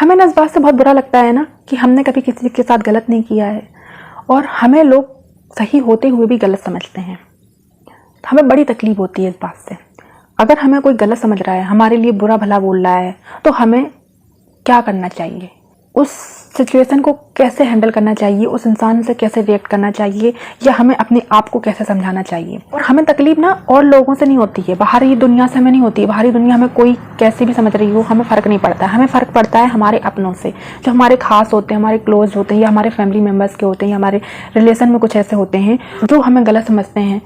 हमें ना इस बात से बहुत बुरा लगता है ना कि हमने कभी किसी के साथ गलत नहीं किया है और हमें लोग सही होते हुए भी गलत समझते हैं। हमें बड़ी तकलीफ होती है इस बात से। अगर हमें कोई गलत समझ रहा है, हमारे लिए बुरा भला बोल रहा है, तो हमें क्या करना चाहिए, उस सिचुएशन को कैसे हैंडल करना चाहिए, उस इंसान से कैसे रिएक्ट करना चाहिए, या हमें अपने आप को कैसे समझाना चाहिए। और हमें तकलीफ ना और लोगों से नहीं होती है, बाहरी दुनिया से हमें नहीं होती है। बाहरी दुनिया हमें कोई कैसे भी समझ रही हो, हमें फ़र्क नहीं पड़ता है। हमें फ़र्क पड़ता है हमारे अपनों से, जो हमारे खास होते हैं, हमारे क्लोज होते हैं, या हमारे फैमिली मेम्बर्स के होते हैं, या हमारे रिलेशन में कुछ ऐसे होते हैं जो हमें गलत समझते हैं,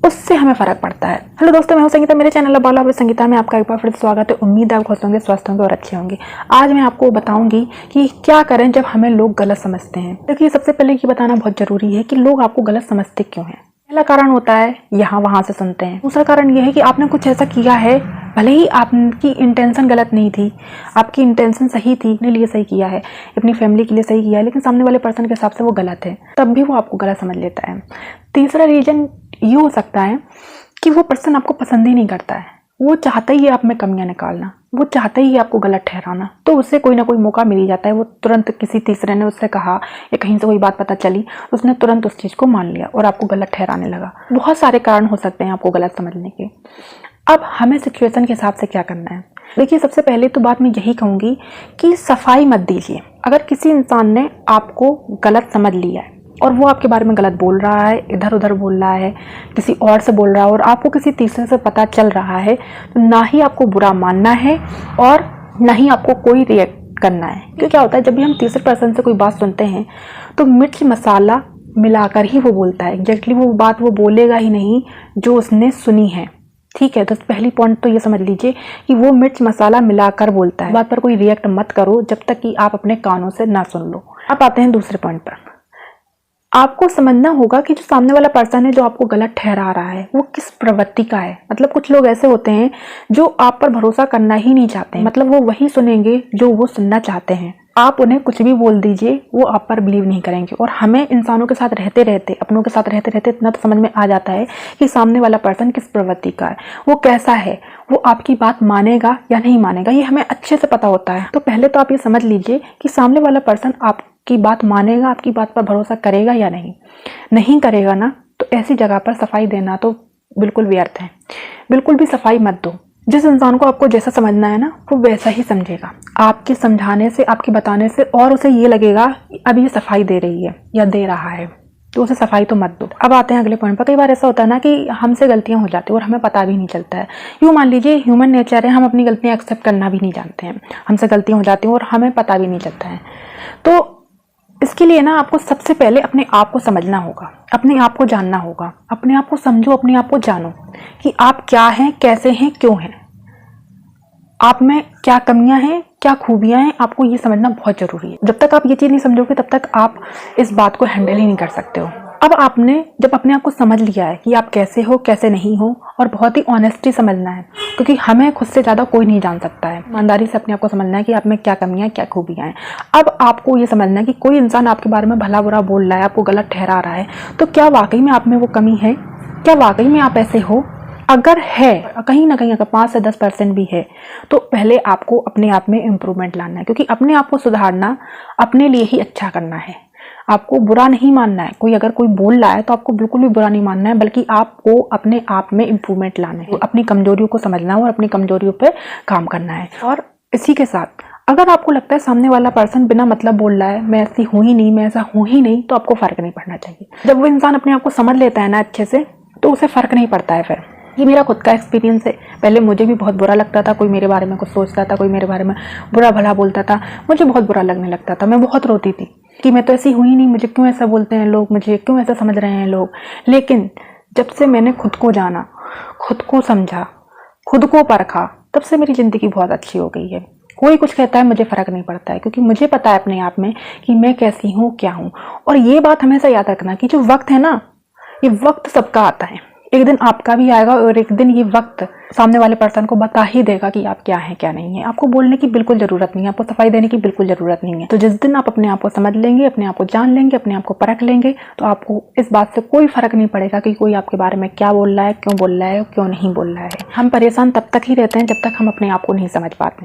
उससे हमें फ़र्क पड़ता है। हेलो दोस्तों, मैं हूं संगीता, मेरे चैनल बाला और संगीता में आपका एक बार फिर स्वागत है। उम्मीद है आप खुश होंगे, स्वस्थ होंगे और अच्छे होंगे। आज मैं आपको बताऊंगी कि क्या करें जब हमें लोग गलत समझते हैं। देखिए, सबसे पहले ये बताना बहुत ज़रूरी है कि लोग आपको गलत समझते क्यों हैं। पहला कारण होता है यहाँ वहाँ से सुनते हैं। दूसरा कारण यह है कि आपने कुछ ऐसा किया है, भले ही आपकी इंटेंशन गलत नहीं थी, आपकी इंटेंशन सही थी, अपने लिए सही किया है, अपनी फैमिली के लिए सही किया है, लेकिन सामने वाले पर्सन के हिसाब से वो गलत है, तब भी वो आपको गलत समझ लेता है। तीसरा रीज़न ये हो सकता है कि वो पर्सन आपको पसंद ही नहीं करता है। वो चाहता ही है आप में कमियां निकालना, वो चाहता ही है आपको गलत ठहराना, तो उससे कोई ना कोई मौका मिल ही जाता है। वो तुरंत किसी तीसरे ने उससे कहा या कहीं से कोई बात पता चली, उसने तुरंत उस चीज़ को मान लिया और आपको गलत ठहराने लगा। बहुत सारे कारण हो सकते हैं आपको गलत समझने के। अब हमें सिचुएशन के हिसाब से क्या करना है। देखिए, सबसे पहले तो बात मैं यही कहूँगी कि सफाई मत दीजिए। अगर किसी इंसान ने आपको गलत समझ लिया है और वो आपके बारे में गलत बोल रहा है, इधर उधर बोल रहा है, किसी और से बोल रहा है, और आपको किसी तीसरे से पता चल रहा है, तो ना ही आपको बुरा मानना है और ना ही आपको कोई रिएक्ट करना है। क्योंकि क्या होता है, जब भी हम तीसरे पर्सन से कोई बात सुनते हैं तो मिर्च मसाला मिलाकर ही वो बोलता है। एग्जैक्टली वो बात वो बोलेगा ही नहीं जो उसने सुनी है। ठीक है, तो पहली पॉइंट तो ये समझ लीजिए कि वो मिर्च मसाला मिलाकर बोलता है। बात पर कोई रिएक्ट मत करो जब तक कि आप अपने कानों से ना सुन लो। अब आते हैं दूसरे पॉइंट पर। आपको समझना होगा कि जो सामने वाला पर्सन है जो आपको गलत ठहरा रहा है, वो किस प्रवृत्ति का है। मतलब कुछ लोग ऐसे होते हैं जो आप पर भरोसा करना ही नहीं चाहते, मतलब वो वही सुनेंगे जो वो सुनना चाहते हैं। आप उन्हें कुछ भी बोल दीजिए, वो आप पर बिलीव नहीं करेंगे। और हमें इंसानों के साथ रहते रहते, अपनों के साथ रहते रहते इतना तो समझ में आ जाता है कि सामने वाला पर्सन किस प्रवृत्ति का है, वो कैसा है, वो आपकी बात मानेगा या नहीं मानेगा, ये हमें अच्छे से पता होता है। तो पहले तो आप ये समझ लीजिए कि सामने वाला पर्सन आपकी बात मानेगा, आपकी बात पर भरोसा करेगा या नहीं। नहीं करेगा ना, तो ऐसी जगह पर सफाई देना तो बिल्कुल व्यर्थ है। बिल्कुल भी सफाई मत दो। जिस इंसान को आपको जैसा समझना है ना, वो वैसा ही समझेगा। आपके समझाने से, आपके बताने से और उसे ये लगेगा कि अब ये सफाई दे रही है या दे रहा है, तो उसे सफाई तो मत दो। अब आते हैं अगले पॉइंट पर। कई बार ऐसा होता है ना कि हमसे गलतियां हो जाती है और हमें पता भी नहीं चलता है। यूँ मान लीजिए, ह्यूमन नेचर है, हम अपनी गलतियां एक्सेप्ट करना भी नहीं जानते हैं। हमसे गलतियां हो जाती हैं और हमें पता भी नहीं चलता है। तो इसके लिए ना आपको सबसे पहले अपने आप को समझना होगा, अपने आप को जानना होगा। अपने आप को समझो, अपने आप को जानो कि आप क्या हैं, कैसे हैं, क्यों हैं, आप में क्या कमियां हैं, क्या खूबियां हैं। आपको ये समझना बहुत जरूरी है। जब तक आप ये चीज़ नहीं समझोगे तब तक आप इस बात को हैंडल ही नहीं कर सकते हो। अब आपने जब अपने आप को समझ लिया है कि आप कैसे हो, कैसे नहीं हो, और बहुत ही ऑनेस्टी समझना है, क्योंकि हमें खुद से ज़्यादा कोई नहीं जान सकता है। ईमानदारी से अपने आप को समझना है कि आप में क्या कमियां, क्या खूबियां हैं। अब आपको ये समझना है कि कोई इंसान आपके बारे में भला बुरा बोल रहा है, आपको गलत ठहरा रहा है, तो क्या वाकई में आप में वो कमी है, क्या वाकई में आप ऐसे हो। अगर है कहीं ना कहीं, अगर 5 से 10% भी है, तो पहले आपको अपने आप में इम्प्रूवमेंट लाना है। क्योंकि अपने आप को सुधारना अपने लिए ही अच्छा करना है। आपको बुरा नहीं मानना है। कोई अगर कोई बोल रहा है तो आपको बिल्कुल भी बुरा नहीं मानना है, बल्कि आपको अपने आप में इम्प्रूवमेंट लाना है। अपनी कमजोरियों को समझना है और अपनी कमजोरियों पर काम करना है। और इसी के साथ, अगर आपको लगता है सामने वाला पर्सन बिना मतलब बोल रहा है, मैं ऐसी हूँ ही नहीं, मैं ऐसा हूँ ही नहीं, तो आपको फर्क नहीं पड़ना चाहिए। जब वो इंसान अपने आप को समझ लेता है ना अच्छे से, तो उसे फर्क नहीं पड़ता है फिर। ये मेरा खुद का एक्सपीरियंस है। पहले मुझे भी बहुत बुरा लगता था, कोई मेरे बारे में कुछ सोचता था, कोई मेरे बारे में बुरा भला बोलता था, मुझे बहुत बुरा लगने लगता था। मैं बहुत रोती थी कि मैं तो ऐसी हुई नहीं, मुझे क्यों ऐसा बोलते हैं लोग, मुझे क्यों ऐसा समझ रहे हैं लोग। लेकिन जब से मैंने खुद को जाना, खुद को समझा, खुद को परखा, तब से मेरी ज़िंदगी बहुत अच्छी हो गई है। कोई कुछ कहता है, मुझे फ़र्क नहीं पड़ता है, क्योंकि मुझे पता है अपने आप में कि मैं कैसी हूँ, क्या हूँ। और ये बात हमेशा याद रखना कि जो वक्त है ना, ये वक्त सबका आता है। एक दिन आपका भी आएगा और एक दिन ये वक्त सामने वाले पर्सन को बता ही देगा कि आप क्या हैं, क्या नहीं है। आपको बोलने की बिल्कुल ज़रूरत नहीं है, आपको सफाई देने की बिल्कुल ज़रूरत नहीं है। तो जिस दिन आप अपने आप को समझ लेंगे, अपने आप को जान लेंगे, अपने आप को परख लेंगे, तो आपको इस बात से कोई फ़र्क नहीं पड़ेगा कि कोई आपके बारे में क्या बोल रहा है, क्यों बोल रहा है, क्यों नहीं बोल रहा है। हम परेशान तब तक ही रहते हैं जब तक हम अपने आप को नहीं समझ पाते।